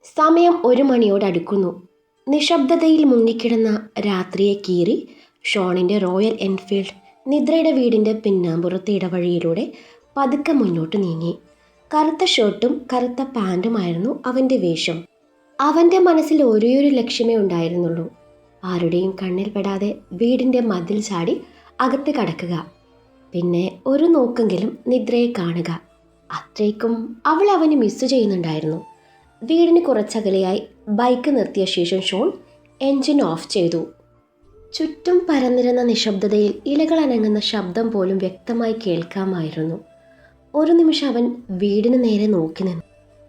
സമയം 1 മണിയോടടുക്കുന്നു. നിശബ്ദതയിൽ മുങ്ങിക്കിടന്ന രാത്രിയെ കീറി ഷോണിൻ്റെ റോയൽ എൻഫീൽഡ് നിദ്രയുടെ വീടിൻ്റെ പിന്നാമ്പുറത്തെ ഇടവഴിയിലൂടെ പതുക്കെ മുന്നോട്ട് നീങ്ങി. കറുത്ത ഷർട്ടും കറുത്ത പാൻറ്റുമായിരുന്നു അവൻ്റെ വേഷം. അവൻ്റെ മനസ്സിൽ ഒരേയൊരു ലക്ഷ്യമേ ഉണ്ടായിരുന്നുള്ളൂ: ആരുടെയും കണ്ണിൽ പെടാതെ വീടിൻ്റെ മതിൽ ചാടി അകത്ത് കടക്കുക. പിന്നെ ഒരു നോക്കെങ്കിലും നിദ്രയെ കാണുക. അത്രയ്ക്കും അവൾ അവന് മിസ് ചെയ്യുന്നുണ്ടായിരുന്നു. വീടിന് കുറച്ചകലെയായി ബൈക്ക് നിർത്തിയ ശേഷം ഷോൺ എൻജിൻ ഓഫ് ചെയ്തു. ചുറ്റും പരന്നിരുന്ന നിശബ്ദതയിൽ ഇലകൾ അനങ്ങുന്ന ശബ്ദം പോലും വ്യക്തമായി കേൾക്കാമായിരുന്നു. ഒരു നിമിഷം അവൻ വീടിന് നേരെ നോക്കി നിന്നു.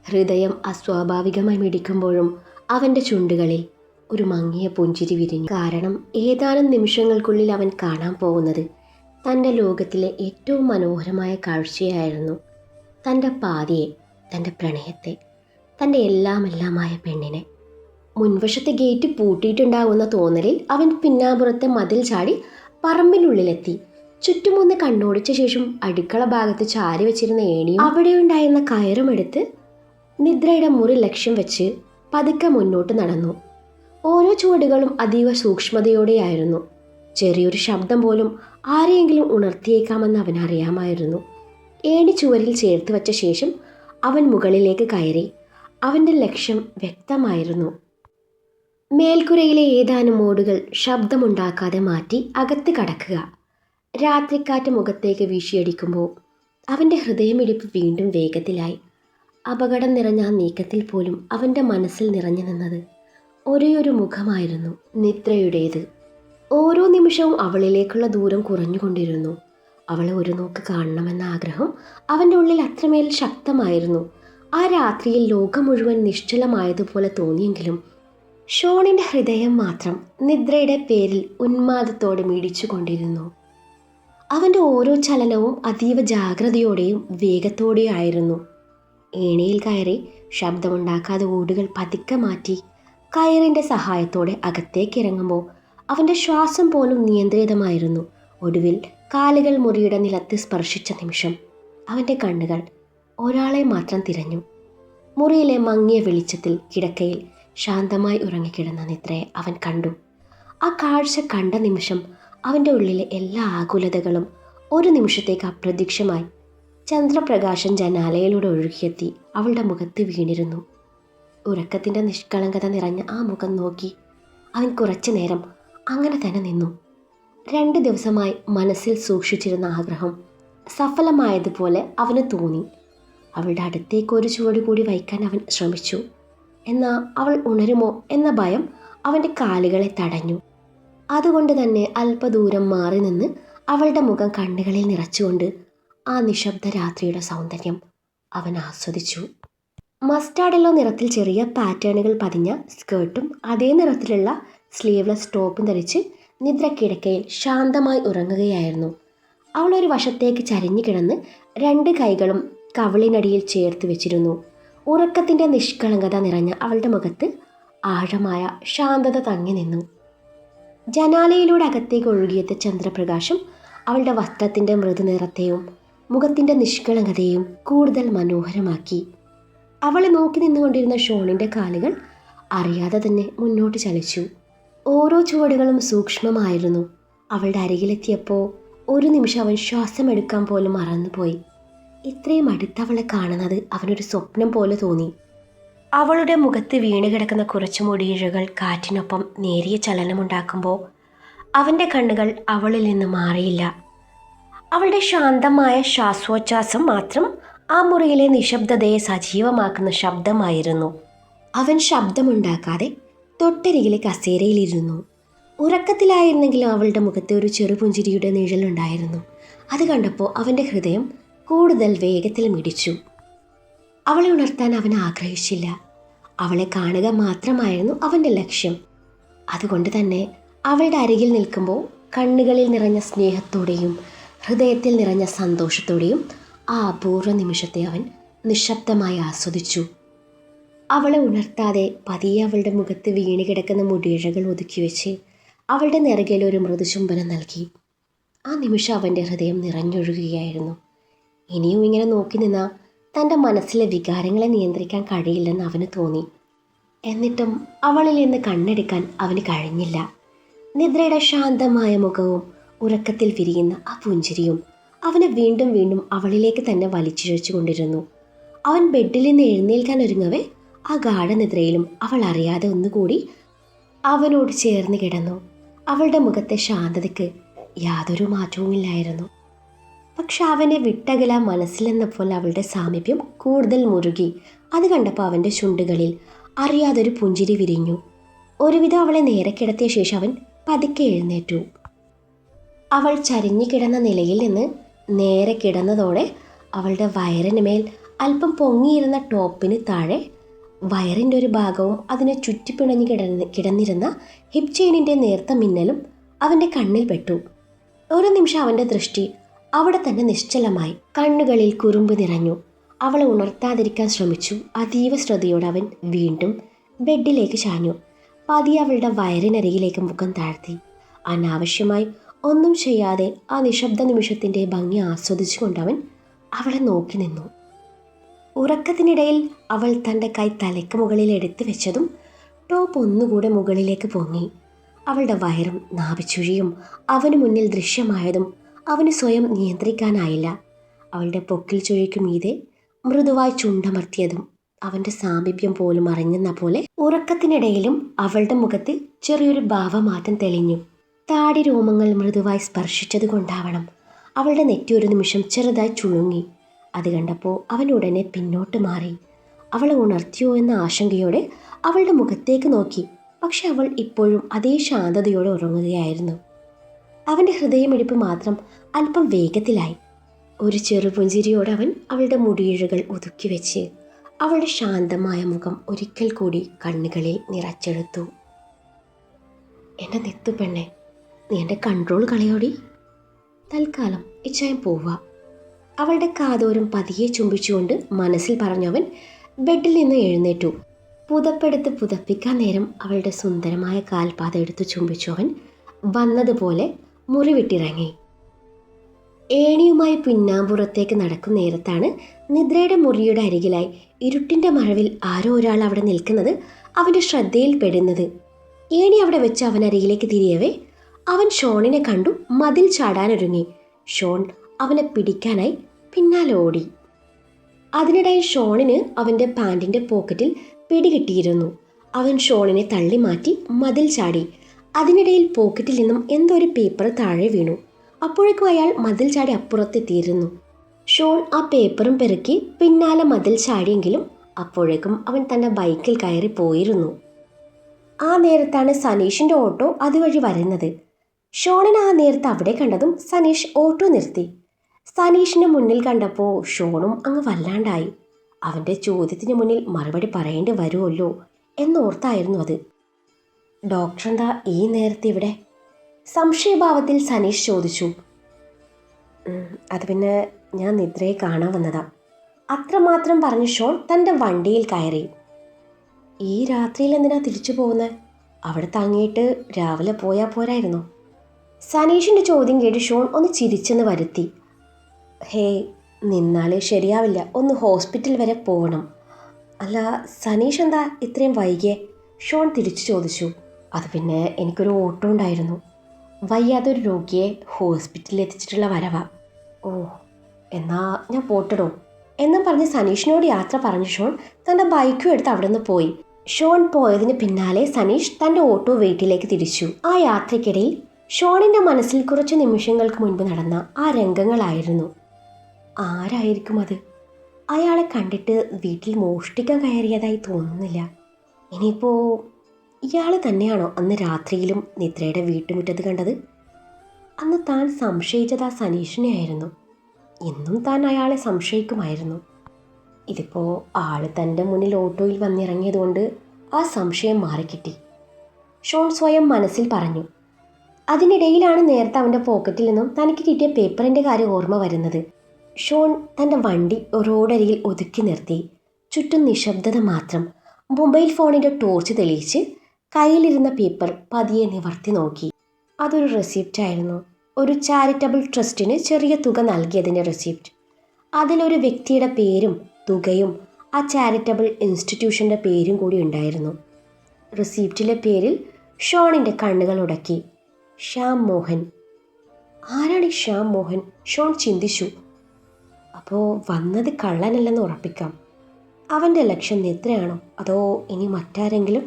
ഹൃദയം അസ്വാഭാവികമായി മിടിക്കുമ്പോഴും അവൻ്റെ ചുണ്ടുകളിൽ ഒരു മങ്ങിയ പുഞ്ചിരി വിരിഞ്ഞു. കാരണം ഏതാനും നിമിഷങ്ങൾക്കുള്ളിൽ അവൻ കാണാൻ പോകുന്നത് തൻ്റെ ലോകത്തിലെ ഏറ്റവും മനോഹരമായ കാഴ്ചയായിരുന്നു. തൻ്റെ പാതിയെ, തൻ്റെ പ്രണയത്തെ, തൻ്റെ എല്ലാമെല്ലാമായ പെണ്ണിനെ. മുൻവശത്തെ ഗേറ്റ് പൂട്ടിയിട്ടുണ്ടാവുന്ന തോന്നലിൽ അവൻ പിന്നാമ്പുറത്തെ മതിൽ ചാടി പറമ്പിനുള്ളിലെത്തി. ചുറ്റുമൊന്ന് കണ്ണോടിച്ച ശേഷം അടുക്കള ഭാഗത്ത് ചാരി വെച്ചിരുന്ന ഏണിയും അവിടെ ഉണ്ടായിരുന്ന കയറുമെടുത്ത് നിദ്രയുടെ മുറി ലക്ഷ്യം വെച്ച് പതുക്കെ മുന്നോട്ട് നടന്നു. ഓരോ ചുവടുകളും അതീവ സൂക്ഷ്മതയോടെയായിരുന്നു. ചെറിയൊരു ശബ്ദം പോലും ആരെയെങ്കിലും ഉണർത്തിയേക്കാമെന്ന് അവനറിയാമായിരുന്നു. ഏണി ചുവരിൽ ചേർത്ത് വച്ച ശേഷം അവൻ മുകളിലേക്ക് കയറി. അവൻ്റെ ലക്ഷ്യം വ്യക്തമായിരുന്നു. മേൽക്കുരയിലെ ഏതാനും ഓടുകൾ ശബ്ദമുണ്ടാക്കാതെ മാറ്റി അകത്ത് കടക്കുക. രാത്രിക്കാറ്റ് മുഖത്തേക്ക് വീശിയടിക്കുമ്പോൾ അവൻ്റെ ഹൃദയമിടിപ്പ് വീണ്ടും വേഗത്തിലായി. അപകടം നിറഞ്ഞ ആ നീക്കത്തിൽ പോലും അവൻ്റെ മനസ്സിൽ നിറഞ്ഞു നിന്നത് ഒരേയൊരു മുഖമായിരുന്നു: നിദ്രയുടേത്. ഓരോ നിമിഷവും അവളിലേക്കുള്ള ദൂരം കുറഞ്ഞുകൊണ്ടിരുന്നു. അവളെ ഒരു നോക്ക് കാണണമെന്ന ആഗ്രഹം അവൻ്റെ ഉള്ളിൽ അത്രമേൽ ശക്തമായിരുന്നു. ആ രാത്രിയിൽ ലോകം മുഴുവൻ നിശ്ചലമായതുപോലെ തോന്നിയെങ്കിലും ഷോണിൻ്റെ ഹൃദയം മാത്രം നിദ്രയുടെ പേരിൽ ഉന്മാദത്തോടെ മിടിച്ചുകൊണ്ടിരുന്നു. അവൻ്റെ ഓരോ ചലനവും അതീവ ജാഗ്രതയോടെയും വേഗത്തോടെയും ആയിരുന്നു. ഏണിയിൽ കയറി ശബ്ദമുണ്ടാക്കാതെ ഓടുകൾ പതുക്കെ മാറ്റി കയറിൻ്റെ സഹായത്തോടെ അകത്തേക്ക് ഇറങ്ങുമ്പോൾ അവൻ്റെ ശ്വാസം പോലും നിയന്ത്രിതമായിരുന്നു. ഒടുവിൽ കാലുകൾ മുറിയുടെ നിലത്ത് സ്പർശിച്ച നിമിഷം അവൻ്റെ കണ്ണുകൾ ഒരാളെ മാത്രം തിരഞ്ഞു. മുറിയിലെ മങ്ങിയ വെളിച്ചത്തിൽ കിടക്കയിൽ ശാന്തമായി ഉറങ്ങിക്കിടന്ന നിദ്രയെ അവൻ കണ്ടു. ആ കാഴ്ച കണ്ട നിമിഷം അവൻ്റെ ഉള്ളിലെ എല്ലാ ആകുലതകളും ഒരു നിമിഷത്തേക്ക് അപ്രത്യക്ഷമായി. ചന്ദ്രപ്രകാശം ജനാലയിലൂടെ ഒഴുകിയെത്തി അവളുടെ മുഖത്ത് വീണിരുന്നു. ഉറക്കത്തിൻ്റെ നിഷ്കളങ്കത നിറഞ്ഞ ആ മുഖം നോക്കി അവൻ കുറച്ചു നേരം അങ്ങനെ തന്നെ നിന്നു. 2 ദിവസമായി മനസ്സിൽ സൂക്ഷിച്ചിരുന്ന ആഗ്രഹം സഫലമായതുപോലെ അവന് തോന്നി. അവളുടെ അടുത്തേക്ക് ഒരു ചുവട് കൂടി വയ്ക്കാൻ അവൻ ശ്രമിച്ചു. എന്നാൽ അവൾ ഉണരുമോ എന്ന ഭയം അവൻ്റെ കാലുകളെ തടഞ്ഞു. അതുകൊണ്ട് തന്നെ അല്പദൂരം മാറി നിന്ന് അവളുടെ മുഖം കണ്ണുകളിൽ നിറച്ചുകൊണ്ട് ആ നിശബ്ദ രാത്രിയുടെ സൗന്ദര്യം അവൻ ആസ്വദിച്ചു. മസ്റ്റാർഡ് യെല്ലോ നിറത്തിൽ ചെറിയ പാറ്റേണുകൾ പതിഞ്ഞ സ്കേർട്ടും അതേ നിറത്തിലുള്ള സ്ലീവ്ലെസ് ടോപ്പും ധരിച്ച് നിദ്ര കിടക്കയിൽ ശാന്തമായി ഉറങ്ങുകയായിരുന്നു. അവൾ ഒരു വശത്തേക്ക് ചരിഞ്ഞു കിടന്ന് 2 കൈകളും കവിളിനടിയിൽ ചേർത്ത് വെച്ചിരുന്നു. ഉറക്കത്തിൻ്റെ നിഷ്കളങ്കത നിറഞ്ഞ അവളുടെ മുഖത്ത് ആഴമായ ശാന്തത തങ്ങി നിന്നു. ജനാലയിലൂടെ അകത്തേക്ക് ഒഴുകിയെത്തിയ ചന്ദ്രപ്രകാശം അവളുടെ വസ്ത്രത്തിൻ്റെ മൃദുനിറത്തെയും മുഖത്തിൻ്റെ നിഷ്കളങ്കതയും കൂടുതൽ മനോഹരമാക്കി. അവളെ നോക്കി നിന്നുകൊണ്ടിരുന്ന ഷോണിൻ്റെ കാലുകൾ അറിയാതെ തന്നെ മുന്നോട്ട് ചലിച്ചു. ഓരോ ചുവടുകളും സൂക്ഷ്മമായിരുന്നു. അവളുടെ അരികിലെത്തിയപ്പോൾ ഒരു നിമിഷം അവൻ ശ്വാസമെടുക്കാൻ പോലും മറന്നുപോയി. ഇത്രയും അടുത്തവളെ കാണുന്നത് അവനൊരു സ്വപ്നം പോലെ തോന്നി. അവളുടെ മുഖത്ത് വീണ് കിടക്കുന്ന കുറച്ചു മുടിയിഴകൾ കാറ്റിനൊപ്പം നേരിയ ചലനമുണ്ടാക്കുമ്പോൾ അവൻ്റെ കണ്ണുകൾ അവളിൽ നിന്ന് മാറിയില്ല. അവളുടെ ശാന്തമായ ശ്വാസോച്ഛ്വാസം മാത്രം ആ മുറിയിലെ നിശബ്ദതയെ സജീവമാക്കുന്ന ശബ്ദമായിരുന്നു. അവൻ ശബ്ദമുണ്ടാക്കാതെ തൊട്ടരികിലെ കസേരയിലിരുന്നു. ഉറക്കത്തിലായിരുന്നെങ്കിലും അവളുടെ മുഖത്ത് ഒരു ചെറുപുഞ്ചിരിയുടെ നിഴലുണ്ടായിരുന്നു. അത് കണ്ടപ്പോൾ അവൻ്റെ ഹൃദയം കൂടുതൽ വേഗത്തിൽ മിടിച്ചു. അവളെ ഉണർത്താൻ അവൻ ആഗ്രഹിച്ചില്ല. അവളെ കാണുക മാത്രമായിരുന്നു അവൻ്റെ ലക്ഷ്യം. അതുകൊണ്ട് തന്നെ അവളുടെ അരികിൽ നിൽക്കുമ്പോൾ കണ്ണുകളിൽ നിറഞ്ഞ സ്നേഹത്തോടെയും ഹൃദയത്തിൽ നിറഞ്ഞ സന്തോഷത്തോടെയും ആ അപൂർവ നിമിഷത്തെ അവൻ നിശബ്ദമായി ആസ്വദിച്ചു. അവളെ ഉണർത്താതെ പതിയെ അവളുടെ മുഖത്ത് വീണ് കിടക്കുന്ന മുടിയിഴകൾ ഒതുക്കി വെച്ച് അവളുടെ നെറുകയിൽ ഒരു മൃദുചുംബനം നൽകി. ആ നിമിഷം അവൻ്റെ ഹൃദയം നിറഞ്ഞൊഴുകുകയായിരുന്നു. ഇനിയും ഇങ്ങനെ നോക്കി നിന്നാൽ തൻ്റെ മനസ്സിലെ വികാരങ്ങളെ നിയന്ത്രിക്കാൻ കഴിയില്ലെന്ന് അവന് തോന്നി. എന്നിട്ടും അവളിൽ നിന്ന് കണ്ണെടുക്കാൻ അവന് കഴിഞ്ഞില്ല. നിദ്രയുടെ ശാന്തമായ മുഖവും ഉറക്കത്തിൽ വിരിയുന്ന ആ പുഞ്ചിരിയും അവനെ വീണ്ടും വീണ്ടും അവളിലേക്ക് തന്നെ വലിച്ചിഴച്ചു കൊണ്ടിരുന്നു. അവൻ ബെഡിൽ നിന്ന് എഴുന്നേൽക്കാൻ ഒരുങ്ങവേ ആ ഗാഢനിദ്രയിലും അവൾ അറിയാതെ ഒന്നുകൂടി അവനോട് ചേർന്ന് കിടന്നു. അവളുടെ മുഖത്തെ ശാന്തതയ്ക്ക് യാതൊരു മാറ്റവുമില്ലായിരുന്നു. പക്ഷെ അവനെ വിട്ടകലാൻ മനസ്സിലെന്നപ്പോൾ അവളുടെ സാമീപ്യം കൂടുതൽ മുറുകി. അത് കണ്ടപ്പോൾ അവൻ്റെ ചുണ്ടുകളിൽ അറിയാതൊരു പുഞ്ചിരി വിരിഞ്ഞു. ഒരുവിധം അവളെ നേരെ കിടത്തിയ ശേഷം അവൻ പതുക്കെ എഴുന്നേറ്റു. അവൾ ചരിഞ്ഞു കിടന്ന നിലയിൽ നിന്ന് നേരെ കിടന്നതോടെ അവളുടെ വയറിന് മേൽ അല്പം പൊങ്ങിയിരുന്ന ടോപ്പിന് താഴെ വയറിൻ്റെ ഒരു ഭാഗവും അതിനെ ചുറ്റിപ്പിണഞ്ഞു കിടന്നിരുന്ന ഹിപ് ചെയിനിൻ്റെ നേർത്ത മിന്നലും അവൻ്റെ കണ്ണിൽ പെട്ടു. ഒരു നിമിഷം അവൻ്റെ ദൃഷ്ടി അവിടെ തന്നെ നിശ്ചലമായി. കണ്ണുകളിൽ കുറുമ്പ് നിറഞ്ഞു. അവളെ ഉണർത്താതിരിക്കാൻ ശ്രമിച്ചു. അതീവ ശ്രദ്ധയോടെ അവൻ വീണ്ടും ബെഡിലേക്ക് ചാഞ്ഞു. പതിയെ അവളുടെ വയറിനരികിലേക്ക് മുഖം താഴ്ത്തി. അനാവശ്യമായി ഒന്നും ചെയ്യാതെ ആ നിശബ്ദ നിമിഷത്തിൻ്റെ ഭംഗി ആസ്വദിച്ചുകൊണ്ടവൻ അവളെ നോക്കി നിന്നു. ഉറക്കത്തിനിടയിൽ അവൾ തൻ്റെ കൈ തലയ്ക്ക് മുകളിൽ എടുത്തു വെച്ചതും ടോപ്പ് ഒന്നുകൂടെ മുകളിലേക്ക് പൊങ്ങി. അവളുടെ വയറും നാഭിച്ചുഴിയും അവന് മുന്നിൽ ദൃശ്യമായതും അവന് സ്വയം നിയന്ത്രിക്കാനായില്ല. അവളുടെ പൊക്കിൽ ചുഴിക്കു മീതെ മൃദുവായി ചുണ്ടമർത്തിയതും അവൻ്റെ സാമീപ്യം പോലും അറിഞ്ഞെന്ന പോലെ ഉറക്കത്തിനിടയിലും അവളുടെ മുഖത്ത് ചെറിയൊരു ഭാവമാറ്റം തെളിഞ്ഞു. താടി രോമങ്ങൾ മൃദുവായി സ്പർശിച്ചത് കൊണ്ടാവണം അവളുടെ നെറ്റി ഒരു നിമിഷം ചെറുതായി ചുളുങ്ങി. അത് കണ്ടപ്പോൾ അവൻ ഉടനെ പിന്നോട്ട് മാറി. അവളെ ഉണർത്തിയോ എന്ന ആശങ്കയോടെ അവളുടെ മുഖത്തേക്ക് നോക്കി. പക്ഷെ അവൾ ഇപ്പോഴും അതേ ശാന്തതയോടെ ഉറങ്ങുകയായിരുന്നു. അവൻ്റെ ഹൃദയമിടിപ്പ് മാത്രം അല്പം വേഗത്തിലായി. ഒരു ചെറുപുഞ്ചിരിയോടെ അവൻ അവളുടെ മുടിയിഴകൾ ഒതുക്കി വെച്ച് അവളുടെ ശാന്തമായ മുഖം ഒരിക്കൽ കൂടി കണ്ണുകളിൽ നിറച്ചെടുത്തു. എൻ്റെ നെത്തു പെണ്ണെ, നീ എൻ്റെ കൺട്രോൾ കളയോടി. തൽക്കാലം ഇച്ചായം പോവാ. അവളുടെ കാതോരം പതിയെ ചുംബിച്ചുകൊണ്ട് മനസ്സിൽ പറഞ്ഞവൻ ബെഡിൽ നിന്ന് എഴുന്നേറ്റു. പുതപ്പെടുത്ത് പുതപ്പിക്കാൻ നേരം അവളുടെ സുന്ദരമായ കാൽപാത എടുത്ത് ചുംബിച്ചു അവൻ വന്നതുപോലെ മുറി വിട്ടിറങ്ങി. ഏണിയുമായി പിന്നാമ്പുറത്തേക്ക് നടക്കുന്ന നേരത്താണ് നിദ്രയുടെ മുറിയുടെ അരികിലായി ഇരുട്ടിൻ്റെ മഴവിൽ ആരോ ഒരാൾ അവിടെ നിൽക്കുന്നത് അവൻ്റെ ശ്രദ്ധയിൽപ്പെടുന്നത്. ഏണി അവിടെ വെച്ച് അവൻ അരികിലേക്ക് തിരിയവേ അവൻ ഷോണിനെ കണ്ടു മതിൽ ചാടാനൊരുങ്ങി. ഷോൺ അവനെ പിടിക്കാനായി പിന്നാലെ ഓടി. അതിനിടയിൽ ഷോണിന് അവൻ്റെ പാൻറ്റിൻ്റെ പോക്കറ്റിൽ പിടികിട്ടിയിരുന്നു. അവൻ ഷോണിനെ തള്ളി മാറ്റി മതിൽ ചാടി. അതിനിടയിൽ പോക്കറ്റിൽ നിന്നും എന്തോ ഒരു പേപ്പർ താഴെ വീണു. അപ്പോഴേക്കും അയാൾ മതിൽ ചാടി അപ്പുറത്തെത്തിയിരുന്നു. ഷോൺ ആ പേപ്പറും പെറുക്കി പിന്നാലെ മതിൽ ചാടിയെങ്കിലും അപ്പോഴേക്കും അവൻ തൻ്റെ ബൈക്കിൽ കയറി പോയിരുന്നു. ആ നേരത്താണ് സനീഷിൻ്റെ ഓട്ടോ അതുവഴി വരുന്നത്. ഷോണിനെ ആ നേരത്ത് അവിടെ കണ്ടതും സനീഷ് ഓട്ടോ നിർത്തി. സനീഷിനെ മുന്നിൽ കണ്ടപ്പോൾ ഷോണും അങ്ങ് വല്ലാണ്ടായി. അവൻ്റെ ചോദ്യത്തിന് മുന്നിൽ മറുപടി പറയേണ്ടി വരുമല്ലോ എന്നോർത്തായിരുന്നു അത്. ഡോക്ടർ എന്താ ഈ നേരത്തെ ഇവിടെ? സംശയഭാവത്തിൽ സനീഷ് ചോദിച്ചു. അത് പിന്നെ ഞാൻ നിദ്രയെ കാണാൻ വന്നതാ. അത്രമാത്രം പറഞ്ഞ് ഷോൺ തൻ്റെ വണ്ടിയിൽ കയറി. ഈ രാത്രിയിൽ എന്തിനാ തിരിച്ചു പോകുന്നത്? അവിടെ തങ്ങിയിട്ട് രാവിലെ പോയാൽ പോരായിരുന്നോ? സനീഷിൻ്റെ ചോദ്യം കേട്ട് ഷോൺ ഒന്ന് ചിരിച്ചെന്ന് വരുത്തി. ഹേയ്, നിന്നാൽ ശരിയാവില്ല, ഒന്ന് ഹോസ്പിറ്റൽ വരെ പോകണം. അല്ല, സനീഷ് എന്താ ഇത്രയും വൈകിയേ? ഷോൺ തിരിച്ചു ചോദിച്ചു. അത് പിന്നെ എനിക്കൊരു ഓട്ടോ ഉണ്ടായിരുന്നു. വയ്യാതൊരു രോഗിയെ ഹോസ്പിറ്റലിൽ എത്തിച്ചിട്ടുള്ള വരവാ. ഓ, എന്നാ ഞാൻ പോട്ടടോ എന്നും പറഞ്ഞ് സനീഷിനോട് യാത്ര പറഞ്ഞ് ഷോൺ തൻ്റെ ബൈക്കും എടുത്ത് അവിടെ നിന്ന് പോയി. ഷോൺ പോയതിന് പിന്നാലെ സനീഷ് തൻ്റെ ഓട്ടോ വീട്ടിലേക്ക് തിരിച്ചു. ആ യാത്രയ്ക്കിടയിൽ ഷോണിൻ്റെ മനസ്സിൽ കുറച്ച് നിമിഷങ്ങൾക്ക് മുൻപ് നടന്ന ആ രംഗങ്ങളായിരുന്നു. ആരായിരിക്കും അത്? അയാളെ കണ്ടിട്ട് വീട്ടിൽ മോഷ്ടിക്കാൻ കയറിയതായി തോന്നുന്നില്ല. ഇനിയിപ്പോൾ ഇയാൾ തന്നെയാണോ അന്ന് രാത്രിയിലും നിദ്രയുടെ വീട്ടുമുറ്റത്ത് കണ്ടത്? അന്ന് താൻ സംശയിച്ചത് ആ സനീഷിനെ ആയിരുന്നു. ഇന്നും താൻ അയാളെ സംശയിക്കുമായിരുന്നു. ഇതിപ്പോൾ ആൾ തൻ്റെ മുന്നിൽ ഓട്ടോയിൽ വന്നിറങ്ങിയതുകൊണ്ട് ആ സംശയം മാറിക്കിട്ടി, ഷോൺ സ്വയം മനസ്സിൽ പറഞ്ഞു. അതിനിടയിലാണ് നേരത്തെ അവൻ്റെ പോക്കറ്റിൽ നിന്നും തനിക്ക് കിട്ടിയ പേപ്പറിൻ്റെ കാര്യം ഓർമ്മ വരുന്നത്. ഷോൺ തൻ്റെ വണ്ടി റോഡരികിൽ ഒതുക്കി നിർത്തി. ചുറ്റും നിശബ്ദത മാത്രം. മൊബൈൽ ഫോണിൻ്റെ ടോർച്ച് തെളിയിച്ച് കയ്യിലിരുന്ന പേപ്പർ പതിയെ നിവർത്തി നോക്കി. അതൊരു റെസിപ്റ്റ് ആയിരുന്നു. ഒരു ചാരിറ്റബിൾ ട്രസ്റ്റിന് ചെറിയ തുക നൽകിയതിൻ്റെ റെസിപ്റ്റ്. അതിലൊരു വ്യക്തിയുടെ പേരും തുകയും ആ ചാരിറ്റബിൾ ഇൻസ്റ്റിറ്റ്യൂഷൻ്റെ പേരും കൂടി ഉണ്ടായിരുന്നു. റിസീപ്റ്റിലെ പേരിൽ ഷോണിൻ്റെ കണ്ണുകൾ ഉടക്കി. ശ്യാം മോഹൻ. ആരാണ് ഈ ശ്യാം മോഹൻ? ഷോൺ ചിന്തിച്ചു. അപ്പോൾ വന്നത് കള്ളനല്ലെന്ന് ഉറപ്പിക്കാം. അവൻ്റെ ലക്ഷ്യം നിദ്രയാണോ അതോ ഇനി മറ്റാരെങ്കിലും?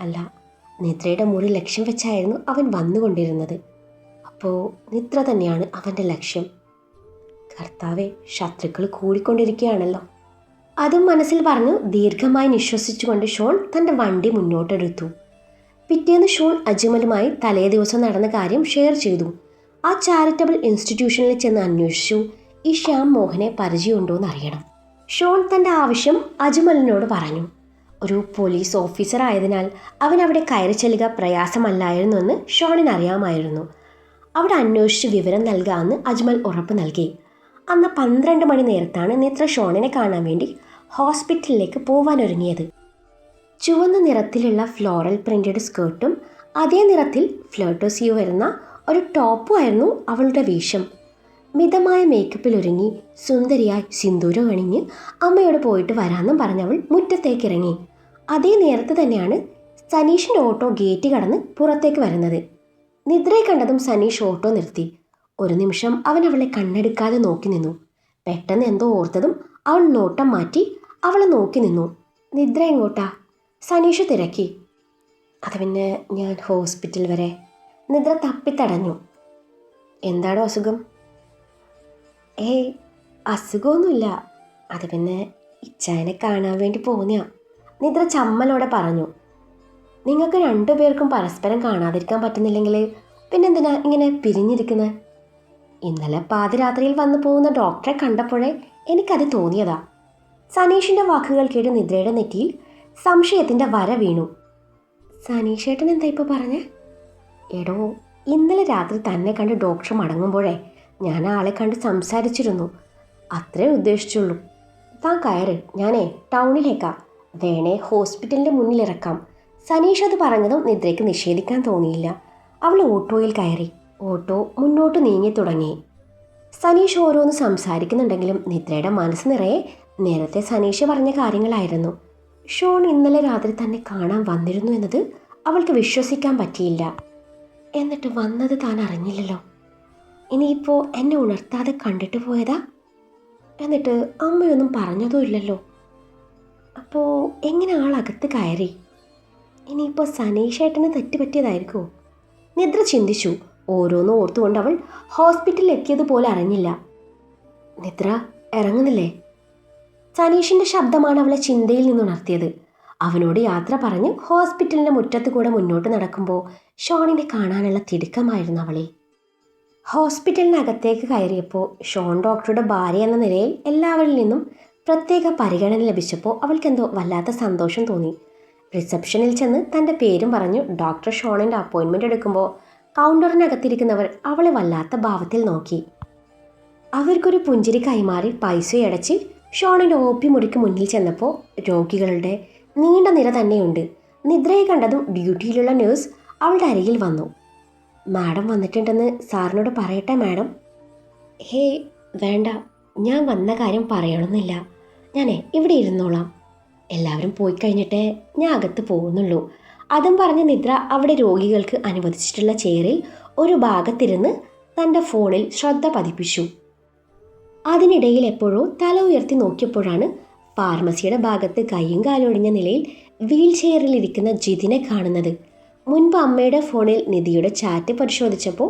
അല്ല, നിദ്രയുടെ മുറി ലക്ഷ്യം വെച്ചായിരുന്നു അവൻ വന്നുകൊണ്ടിരുന്നത്. അപ്പോൾ നിദ്ര തന്നെയാണ് അവൻ്റെ ലക്ഷ്യം. കർത്താവെ, ശത്രുക്കൾ കൂടിക്കൊണ്ടിരിക്കുകയാണല്ലോ. അതും മനസ്സിൽ പറഞ്ഞു ദീർഘമായി നിശ്വസിച്ചുകൊണ്ട് ഷോൺ തൻ്റെ വണ്ടി മുന്നോട്ടെടുത്തു. പിറ്റേന്ന് ഷോൺ അജ്മലുമായി തലേ ദിവസം നടന്ന കാര്യം ഷെയർ ചെയ്തു. ആ ചാരിറ്റബിൾ ഇൻസ്റ്റിറ്റ്യൂഷനിൽ ചെന്ന് അന്വേഷിച്ചു ഈ ശ്യാം മോഹനെ പരിചയമുണ്ടോ എന്നറിയണം. ഷോൺ തൻ്റെ ആവശ്യം അജ്മലിനോട് പറഞ്ഞു. ഒരു പോലീസ് ഓഫീസർ ആയതിനാൽ അവൻ അവിടെ കയറി ചെല്ലുക പ്രയാസമല്ലായിരുന്നു എന്ന് ഷോണിന് അറിയാമായിരുന്നു. അവിടെ അന്വേഷിച്ച് വിവരം നൽകാമെന്ന് അജ്മൽ ഉറപ്പ് നൽകി. അന്ന് 12 മണി നേരത്താണ് നിദ്ര ഷോണിനെ കാണാൻ വേണ്ടി ഹോസ്പിറ്റലിലേക്ക് പോവാനൊരുങ്ങിയത്. ചുവന്ന നിറത്തിലുള്ള ഫ്ലോറൽ പ്രിന്റഡ് സ്കേർട്ടും അതേ നിറത്തിൽ ഫ്ലേർട്ടോസി വരുന്ന ഒരു ടോപ്പും ആയിരുന്നു അവളുടെ വേഷം. മിതമായ മേക്കപ്പിൽ ഒരുങ്ങി സുന്ദരിയായി സിന്ദൂരം അണിഞ്ഞ് അമ്മയോട് പോയിട്ട് വരാമെന്നും പറഞ്ഞവൾ മുറ്റത്തേക്ക് ഇറങ്ങി. അതേ നേരത്ത് തന്നെയാണ് സനീഷിൻ്റെ ഓട്ടോ ഗേറ്റ് കടന്ന് പുറത്തേക്ക് വരുന്നത്. നിദ്രയെ കണ്ടതും സനീഷ് ഓട്ടോ നിർത്തി. ഒരു നിമിഷം അവൻ അവളെ കണ്ണെടുക്കാതെ നോക്കി നിന്നു. പെട്ടെന്ന് എന്തോ ഓർത്തതും അവൻ നോട്ടം മാറ്റി അവളെ നോക്കി നിന്നു. നിദ്ര എങ്ങോട്ടാ? സനീഷ് തിരക്കി. അത് പിന്നെ ഞാൻ ഹോസ്പിറ്റൽ വരെ. നിദ്ര തപ്പിത്തടഞ്ഞു. എന്താണോ അസുഖം? ഏയ്, അസുഖമൊന്നുമില്ല. അത് പിന്നെ ഇച്ചായനെ കാണാൻ വേണ്ടി പോന്നെയാ. നിദ്ര ചമ്മലോടെ പറഞ്ഞു. നിങ്ങൾക്ക് രണ്ടുപേർക്കും പരസ്പരം കാണാതിരിക്കാൻ പറ്റുന്നില്ലെങ്കിൽ പിന്നെന്തിനാ ഇങ്ങനെ പിരിഞ്ഞിരിക്കുന്നത്? ഇന്നലെ പാതിരാത്രിയിൽ വന്നു പോകുന്ന ഡോക്ടറെ കണ്ടപ്പോഴേ എനിക്കത് തോന്നിയതാ. സനീഷിൻ്റെ വാക്കുകൾ കേട്ട് നിദ്രയുടെ നെറ്റിയിൽ സംശയത്തിൻ്റെ വര വീണു. സനീഷേട്ടൻ എന്താ ഇപ്പോൾ പറഞ്ഞേ? എടോ, ഇന്നലെ രാത്രി തന്നെ കണ്ട് ഡോക്ടർ മടങ്ങുമ്പോഴേ ഞാൻ ആളെ കണ്ട് സംസാരിച്ചിരുന്നു. അത്രേ ഉദ്ദേശിച്ചുള്ളൂ. താൻ കയറ്, ഞാനേ ടൗണിലേക്കാ. വേണേ ഹോസ്പിറ്റലിൻ്റെ മുന്നിലിറക്കാം. സനീഷ് അത് പറഞ്ഞതും നിദ്രയ്ക്ക് നിഷേധിക്കാൻ തോന്നിയില്ല. അവൾ ഓട്ടോയിൽ കയറി. ഓട്ടോ മുന്നോട്ട് നീങ്ങി തുടങ്ങി. സനീഷ് ഓരോന്ന് സംസാരിക്കുന്നുണ്ടെങ്കിലും നിദ്രയുടെ മനസ്സ് നിറയെ നേരത്തെ സനീഷ് പറഞ്ഞ കാര്യങ്ങളായിരുന്നു. ഷോൺ ഇന്നലെ രാത്രി തന്നെ കാണാൻ വന്നിരുന്നു എന്നത് അവൾക്ക് വിശ്വസിക്കാൻ പറ്റിയില്ല. എന്നിട്ട് വന്നത് താൻ അറിഞ്ഞില്ലല്ലോ. ഇനിയിപ്പോൾ എന്നെ ഉണർത്താതെ കണ്ടിട്ട് പോയതാ? എന്നിട്ട് അമ്മയൊന്നും പറഞ്ഞതും ഇല്ലല്ലോ. അപ്പോൾ എങ്ങനെ ആളകത്ത് കയറി? ഇനിയിപ്പോൾ സനീഷേട്ടന് തെറ്റുപറ്റിയതായിരിക്കുമോ? നിദ്ര ചിന്തിച്ചു. ഓരോന്നും ഓർത്തുകൊണ്ട് അവൾ ഹോസ്പിറ്റലിൽ എത്തിയതുപോലെ അറിഞ്ഞില്ല. നിദ്ര, ഇറങ്ങുന്നില്ലേ? സനീഷിൻ്റെ ശബ്ദമാണ് അവളെ ചിന്തയിൽ നിന്നുണർത്തിയത്. അവനോട് യാത്ര പറഞ്ഞ് ഹോസ്പിറ്റലിൻ്റെ മുറ്റത്ത് കൂടെ മുന്നോട്ട് നടക്കുമ്പോൾ ഷോണിനെ കാണാനുള്ള തിടുക്കമായിരുന്നു അവളെ. ഹോസ്പിറ്റലിനകത്തേക്ക് കയറിയപ്പോൾ ഷോൺ ഡോക്ടറുടെ ഭാര്യ എന്ന നിലയിൽ എല്ലാവരിൽ നിന്നും പ്രത്യേക പരിഗണന ലഭിച്ചപ്പോൾ അവൾക്കെന്തോ വല്ലാത്ത സന്തോഷം തോന്നി. റിസപ്ഷനിൽ ചെന്ന് തൻ്റെ പേരും പറഞ്ഞു ഡോക്ടർ ഷോണിൻ്റെ അപ്പോയിൻമെൻ്റ് എടുക്കുമ്പോൾ കൗണ്ടറിനകത്തിരിക്കുന്നവർ അവളെ വല്ലാത്ത ഭാവത്തിൽ നോക്കി. അവർക്കൊരു പുഞ്ചിരി കൈമാറി പൈസയടച്ച് ഷോണിൻ്റെ OP മുറിക്ക് മുന്നിൽ ചെന്നപ്പോൾ രോഗികളുടെ നീണ്ട നിര തന്നെയുണ്ട്. നിദ്രയെ കണ്ടതും ഡ്യൂട്ടിയിലുള്ള നേഴ്സ് അവളുടെ അരികിൽ വന്നു. മാഡം വന്നിട്ടുണ്ടെന്ന് സാറിനോട് പറയട്ടെ മാഡം? ഹേ വേണ്ട, ഞാൻ വന്ന കാര്യം പറയണമെന്നില്ല. ഞാനേ ഇവിടെ ഇരുന്നോളാം. എല്ലാവരും പോയി കഴിഞ്ഞിട്ടേ ഞാൻ അകത്ത് പോകുന്നുള്ളൂ. അതും പറഞ്ഞ് നിദ്ര അവിടെ രോഗികൾക്ക് അനുവദിച്ചിട്ടുള്ള ചെയറിൽ ഒരു ഭാഗത്തിരുന്ന് തൻ്റെ ഫോണിൽ ശ്രദ്ധ പതിപ്പിച്ചു. അതിനിടയിൽ എപ്പോഴോ തല ഉയർത്തി നോക്കിയപ്പോഴാണ് ഫാർമസിയുടെ ഭാഗത്ത് കൈയും കാലൊടിഞ്ഞ നിലയിൽ വീൽ ചെയറിലിരിക്കുന്ന ജിതിനെ കാണുന്നത്. മുൻപ് അമ്മയുടെ ഫോണിൽ നിധിയുടെ ചാറ്റ് പരിശോധിച്ചപ്പോൾ